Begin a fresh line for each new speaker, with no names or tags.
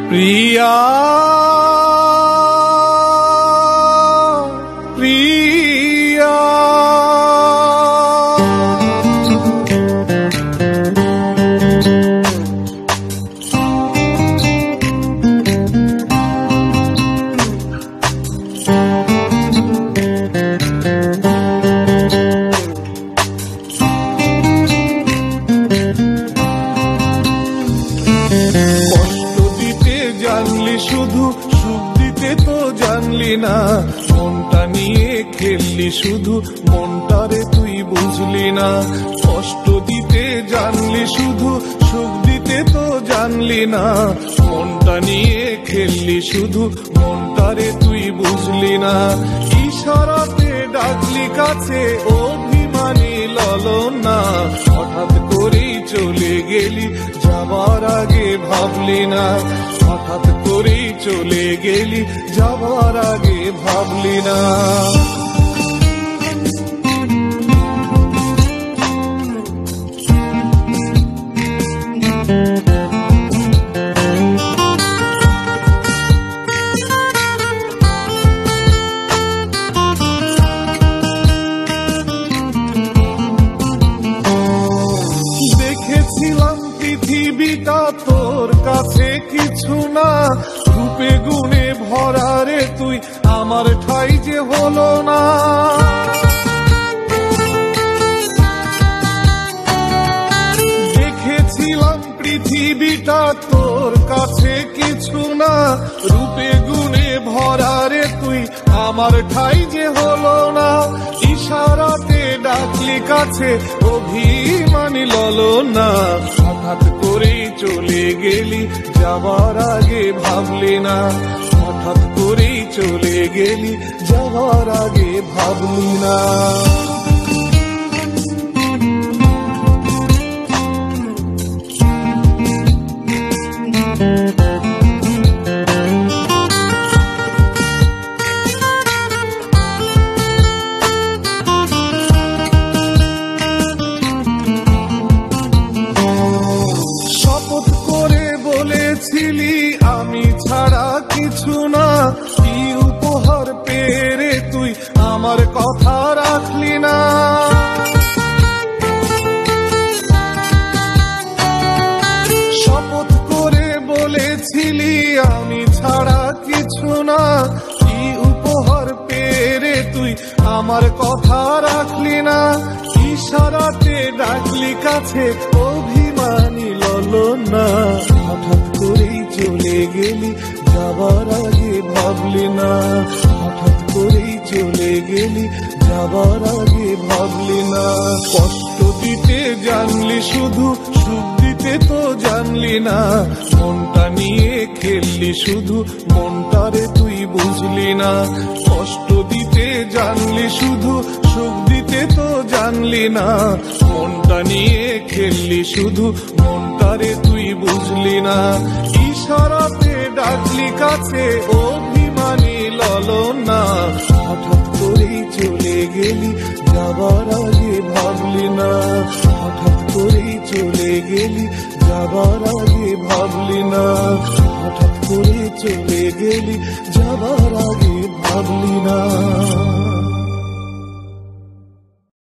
প্রিয়া প্রিয়া শুধু সুখ দিতে তো জানলি না, মনটা নিয়ে খেললি শুধু মনটারে তুই বুঝলি না। কষ্ট দিতে জানলি শুধু সুখ দিতে তো জানলি না, মনটা নিয়ে খেললি শুধু মনটারে তুই বুঝলি না। ইশারাতে ডাকলি কাছে অভিমানী ললনা, হঠাৎ করেই চলে গেলি যাবার আগে ভাবলি না। হঠাৎ করেই চলে গেলি যাবার আগে ভাবলি না। দেখেছিলাম পৃথিবীটা তোর কাছে কিছু না, রূপে গুণে ভরা রে তুই আমার ঠাই যে হলো না। দেখেছিলাম পৃথিবীটা তোর কাছে কিছু না, রূপে গুণে ভরা রে তুই আমার ঠাই যে হলো না। ইশারাতে ডাকলি কাছে অভিমানী ললনা, হঠাৎ করেই চলে গেলি যাবার আগে ভাবলি না। হঠাৎ করেই চলে গেলি যাবার আগে ভাবলি না। ছিলি আমি ছাড়া কিছু না, কি উপহার পেরে তুই আমার কথা রাখলি না। শপথ করে বলেছিলি আমি ছাড়া কিছু না, কি উপহার পেরে তুই আমার কথা রাখলি না। ইশারাতে ডাকলি কাছে অভিমানী ললনা, হঠাৎ করেই চলে গেলি যাবার আগে ভাবলি না। হঠাৎ করেই চলে গেলি যাবার আগে ভাবলি না। কষ্ট দিতে জানলি শুধু সুখ দিতে তো জানলি না, মনটা নিয়ে খেললি শুধু মনটারে তুই বুঝলি না। কষ্ট দিতে জানলি শুধু সুখ দিতে তো জানলি না, মনটা নিয়ে খেললি শুধু মনটারে তুই বুঝলি না। ইশারাতে ডাকলি কাছে অভিমানী ললনা, হঠাৎ করেই চলে গেলি যাবার আগে ভাবলি না। হঠাৎ করেই চলে গেলি যাবার আগে ভাবলি না। হঠাৎ করে চলে গেলি যাবার আগে ভাবলি না।